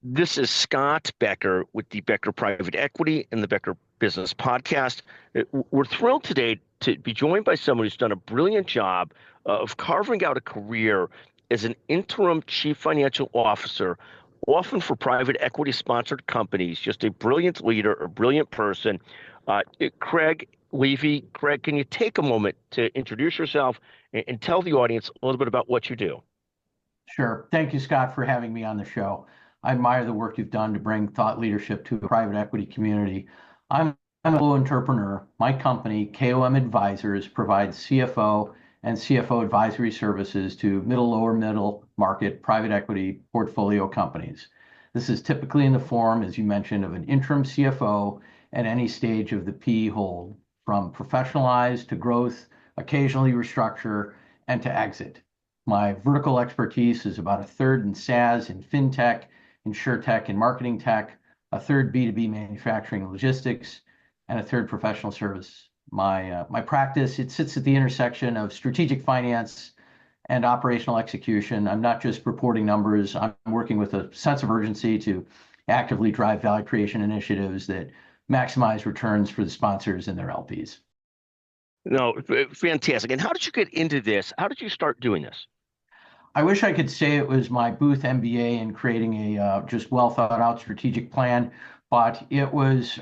This is Scott Becker with the Becker Private Equity and the Becker Business Podcast. We're thrilled today to be joined by someone who's done a brilliant job of carving out a career as an interim chief financial officer, often for private equity sponsored companies. Just a brilliant leader, a brilliant person. Craig Levy. Craig, can you take a moment to introduce yourself and tell the audience a little bit about what you do? Sure. Thank you, Scott, for having me on the show. I admire the work you've done to bring thought leadership to the private equity community. I'm a little entrepreneur. My company, KOM Advisers, provides CFO and CFO advisory services to lower middle market private equity portfolio companies. This is typically in the form, as you mentioned, of an interim CFO at any stage of the PE hold, from professionalize to growth, occasionally restructure, and to exit. My vertical expertise is about a third in SaaS and fintech, insurtech and marketing tech, a third B2B manufacturing and logistics, and a third professional service. My practice, it sits at the intersection of strategic finance and operational execution. I'm not just reporting numbers. I'm working with a sense of urgency to actively drive value creation initiatives that maximize returns for the sponsors and their LPs. No, fantastic. And how did you get into this? How did you start doing this? I wish I could say it was my Booth MBA in creating a just well thought out strategic plan, but it was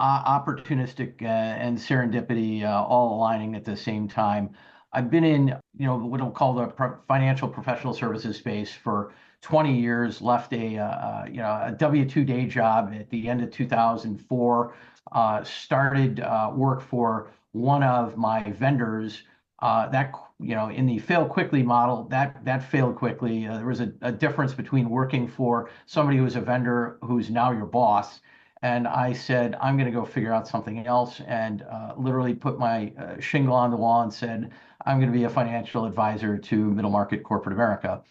opportunistic and serendipity all aligning at the same time. I've been in, what I'll call the financial professional services space for 20 years, left a W-2 day job at the end of 2004, started work for one of my vendors that in the fail quickly model, that failed quickly. There was a difference between working for somebody who was a vendor who's now your boss. And I said, I'm going to go figure out something else, and literally put my shingle on the wall and said, I'm going to be a financial advisor to middle market corporate America.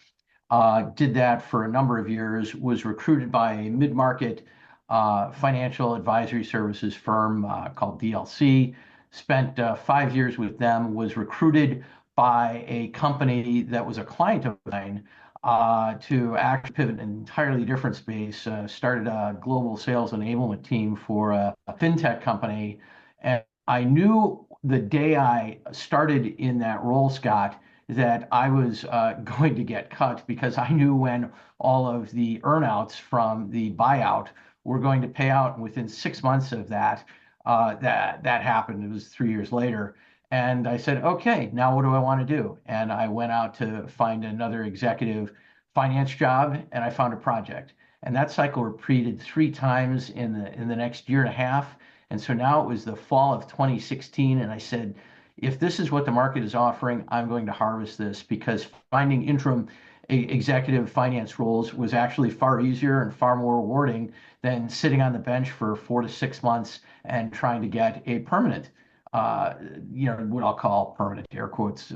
Did that for a number of years, was recruited by a mid-market financial advisory services firm called DLC. Spent 5 years with them, was recruited by a company that was a client of mine to actually pivot in an entirely different space. Started a global sales enablement team for a fintech company. And I knew the day I started in that role, Scott, that I was going to get cut, because I knew when all of the earnouts from the buyout were going to pay out. And within 6 months of that, that happened. It was 3 years later. And I said, okay, now what do I want to do? And I went out to find another executive finance job, and I found a project. And that cycle repeated 3 times in the next year and a half. And so now it was the fall of 2016, and I said, if this is what the market is offering, I'm going to harvest this, because finding interim executive finance roles was actually far easier and far more rewarding than sitting on the bench for 4 to 6 months and trying to get a permanent, what I'll call permanent, air quotes,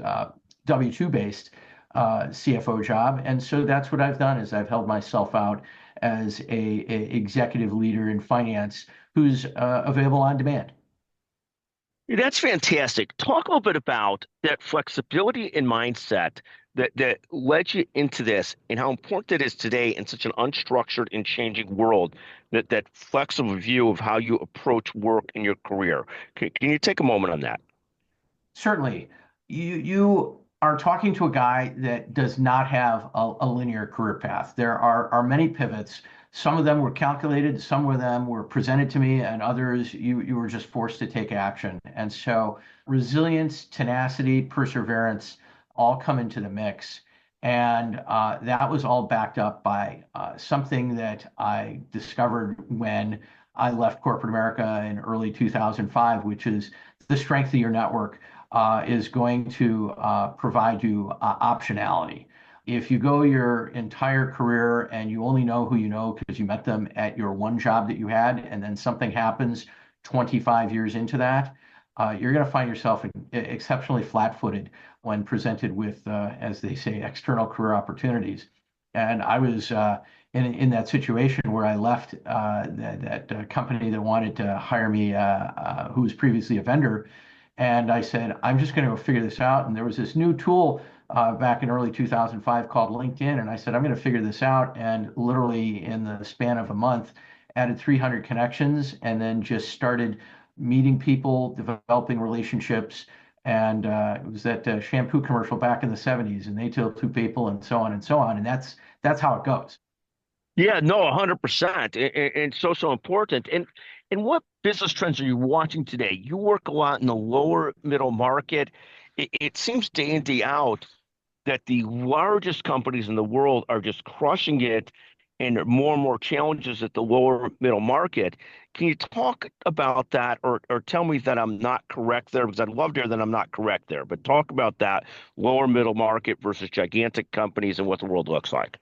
W-2 based CFO job. And so that's what I've done, is I've held myself out as a executive leader in finance who's available on demand. That's fantastic. Talk a little bit about that flexibility and mindset that led you into this, and how important it is today in such an unstructured and changing world, that flexible view of how you approach work in your career. Can you take a moment on that? Certainly. You are talking to a guy that does not have a linear career path. There are many pivots. Some of them were calculated, some of them were presented to me, and others you were just forced to take action. And so resilience, tenacity, perseverance all come into the mix. And that was all backed up by something that I discovered when I left corporate America in early 2005, which is the strength of your network is going to provide you optionality. If you go your entire career and you only know who you know because you met them at your one job that you had, and then something happens 25 years into that, you're going to find yourself exceptionally flat-footed when presented with, as they say, external career opportunities. And I was in that situation where I left that company that wanted to hire me, who was previously a vendor. And I said, I'm just going to go figure this out. And there was this new tool back in early 2005 called LinkedIn, and I said, I'm going to figure this out. And literally in the span of a month, added 300 connections, and then just started meeting people, developing relationships. And it was that shampoo commercial back in the 70s, and they told two people, and so on and so on. And that's how it goes. Yeah, no, 100%. And so important. And what business trends are you watching today? You work a lot in the lower middle market. It seems day in, day out that the largest companies in the world are just crushing it and more and more challenges at the lower middle market. Can you talk about that or tell me that I'm not correct there? Because I'd love to hear that I'm not correct there, but talk about that lower middle market versus gigantic companies and what the world looks like.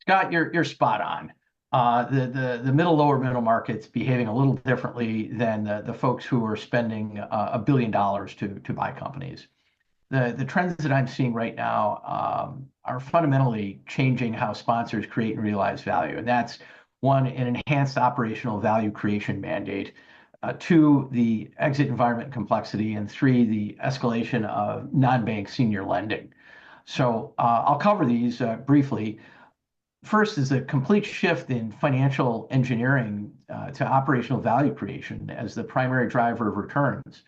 Scott, you're spot on. The middle lower middle market's behaving a little differently than the folks who are spending $1 billion to buy companies. The trends that I'm seeing right now are fundamentally changing how sponsors create and realize value. And that's one, an enhanced operational value creation mandate. Two, the exit environment complexity. And three, the escalation of non-bank senior lending. So I'll cover these briefly. First is a complete shift in financial engineering to operational value creation as the primary driver of returns.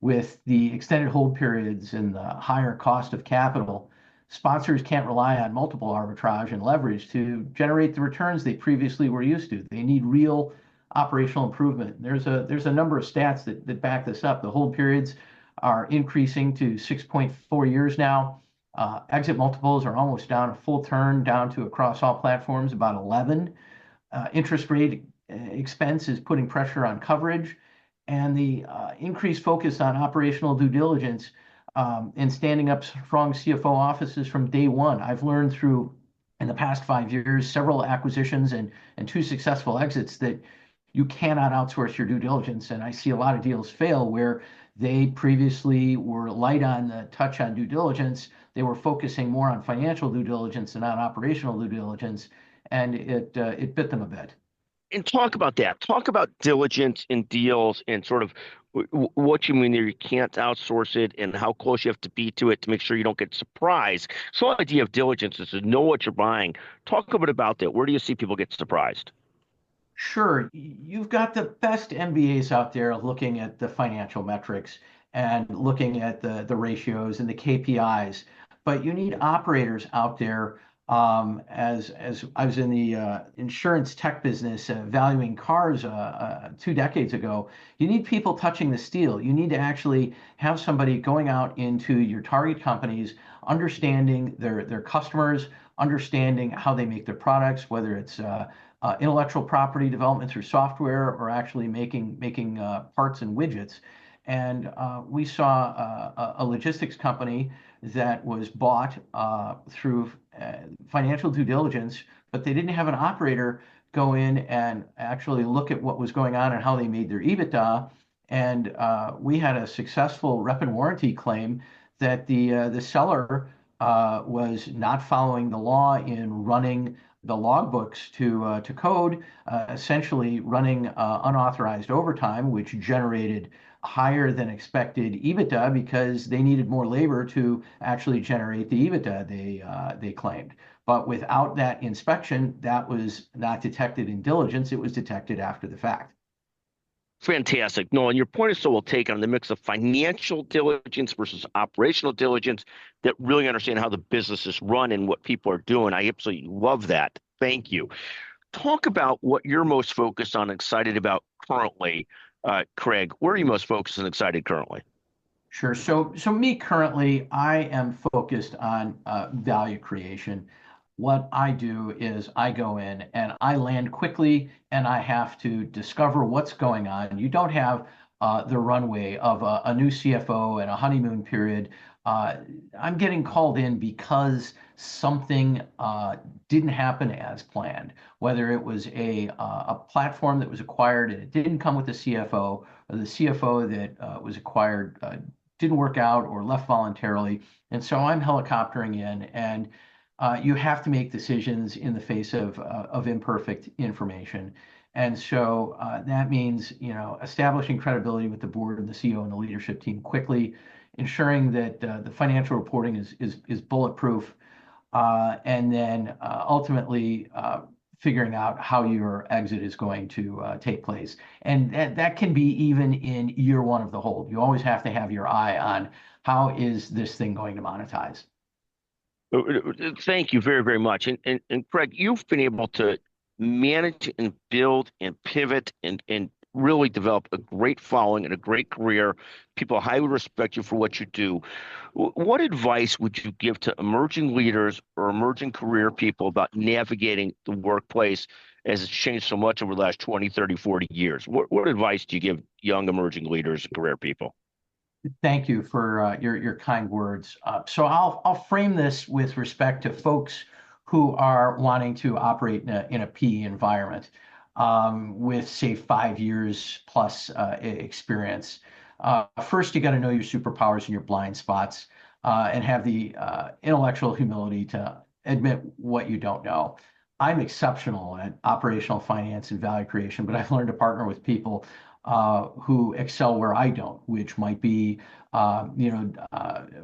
With the extended hold periods and the higher cost of capital, sponsors can't rely on multiple arbitrage and leverage to generate the returns they previously were used to. They need real operational improvement. There's a number of stats that back this up. The hold periods are increasing to 6.4 years now. Exit multiples are almost down a full turn, down to across all platforms about 11. Interest rate expense is putting pressure on coverage, and the increased focus on operational due diligence and standing up strong CFO offices from day one. I've learned through, in the past 5 years, several acquisitions and two successful exits that you cannot outsource your due diligence. And I see a lot of deals fail where they previously were light on the touch on due diligence. They were focusing more on financial due diligence and on operational due diligence, and it bit them a bit. And talk about that. Talk about diligence in deals and sort of what you mean there. You can't outsource it and how close you have to be to it to make sure you don't get surprised. So the idea of diligence is to know what you're buying. Talk a bit about that. Where do you see people get surprised? Sure, you've got the best MBAs out there looking at the financial metrics and looking at the ratios and the KPIs, but you need operators out there. As I was in the insurance tech business valuing cars 2 decades ago, you need people touching the steel. You need to actually have somebody going out into your target companies, understanding their customers, understanding how they make their products, whether it's intellectual property development through software or actually making parts and widgets. And we saw a logistics company that was bought through financial due diligence, but they didn't have an operator go in and actually look at what was going on and how they made their EBITDA. And we had a successful rep and warranty claim that the seller was not following the law in running the logbooks to code, essentially running unauthorized overtime, which generated higher than expected EBITDA because they needed more labor to actually generate the EBITDA they claimed. But without that inspection, that was not detected in diligence. It was detected after the fact. Fantastic. No, and your point is so well taken on the mix of financial diligence versus operational diligence that really understand how the business is run and what people are doing. I absolutely love that. Thank you. Talk about what you're most focused on, excited about currently. Craig, where are you most focused and excited currently? Sure. So me currently, I am focused on value creation. What I do is I go in and I land quickly and I have to discover what's going on. You don't have the runway of a new CFO and a honeymoon period. I'm getting called in because something didn't happen as planned, whether it was a platform that was acquired and it didn't come with the CFO, or the CFO that was acquired didn't work out or left voluntarily. And so I'm helicoptering in, and you have to make decisions in the face of imperfect information. And so that means, establishing credibility with the board and the CEO and the leadership team quickly. ensuring that the financial reporting is bulletproof, and then ultimately figuring out how your exit is going to take place. And that can be even in year one of the hold. You always have to have your eye on how is this thing going to monetize. Thank you very, very much. And Craig, you've been able to manage and build and pivot and really develop a great following and a great career. People highly respect you for what you do. What advice would you give to emerging leaders or emerging career people about navigating the workplace as it's changed so much over the last 20, 30, 40 years? What advice do you give young emerging leaders and career people? Thank you for your kind words. So I'll frame this with respect to folks who are wanting to operate in a PE environment with, say, 5 years plus experience. First, you got to know your superpowers and your blind spots, and have the intellectual humility to admit what you don't know. I'm exceptional at operational finance and value creation, but I've learned to partner with people who excel where I don't, which might be,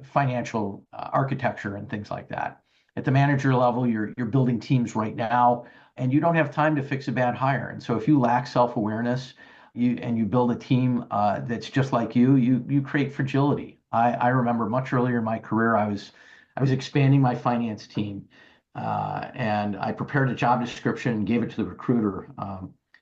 financial architecture and things like that. At the manager level, you're building teams right now, and you don't have time to fix a bad hire. And so if you lack self-awareness, you build a team that's just like you create fragility. I remember much earlier in my career, I was expanding my finance team, and I prepared a job description and gave it to the recruiter.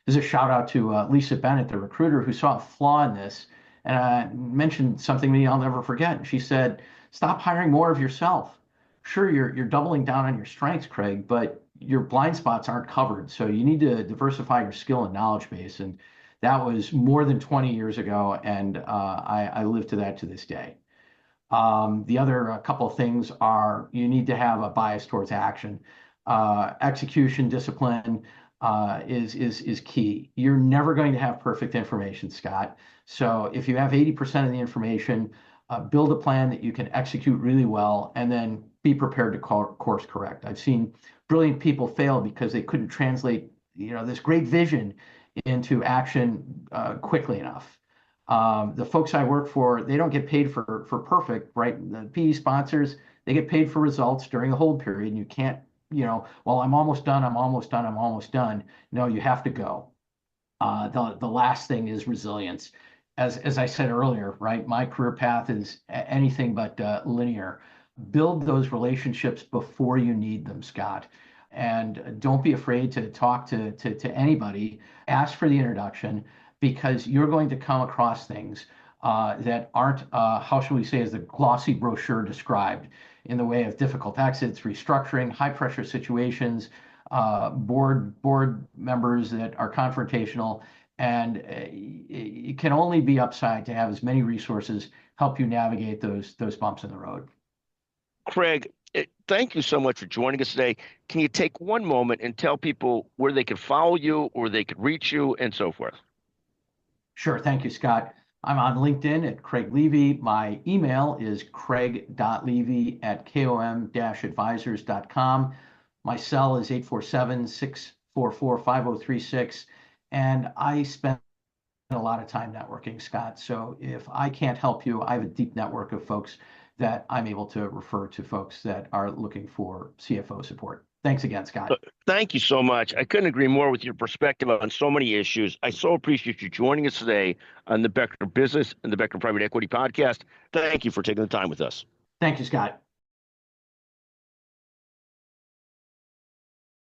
There's a shout out to Lisa Bennett, the recruiter, who saw a flaw in this and mentioned something to me I'll never forget. She said, "Stop hiring more of yourself. Sure, you're doubling down on your strengths, Craig, but your blind spots aren't covered. So you need to diversify your skill and knowledge base." And that was more than 20 years ago, and I live to that to this day. The other couple of things are you need to have a bias towards action. Execution discipline is key. You're never going to have perfect information, Scott. So if you have 80% of the information, build a plan that you can execute really well, and then be prepared to course correct. I've seen brilliant people fail because they couldn't translate, this great vision into action quickly enough. The folks I work for, they don't get paid for perfect, right? The PE sponsors, they get paid for results during the hold period, and you can't, well, I'm almost done, I'm almost done, I'm almost done. No, you have to go. The last thing is resilience. As I said earlier, right, my career path is anything but linear. Build those relationships before you need them, Scott. And don't be afraid to talk to anybody. Ask for the introduction, because you're going to come across things that aren't, how shall we say, as the glossy brochure described, in the way of difficult exits, restructuring, high pressure situations, board members that are confrontational. And it can only be upside to have as many resources help you navigate those bumps in the road. Craig, thank you so much for joining us today. Can you take one moment and tell people where they can follow you, or they could reach you, and so forth? Sure. Thank you, Scott. I'm on LinkedIn at Craig Levy. My email is craig.levy@kom-advisers.com. My cell is 847-644-5036. And I spend a lot of time networking, Scott. So if I can't help you, I have a deep network of folks that I'm able to refer to folks that are looking for CFO support. Thanks again, Scott. Thank you so much. I couldn't agree more with your perspective on so many issues. I so appreciate you joining us today on the Becker Business and the Becker Private Equity Podcast. Thank you for taking the time with us. Thank you, Scott.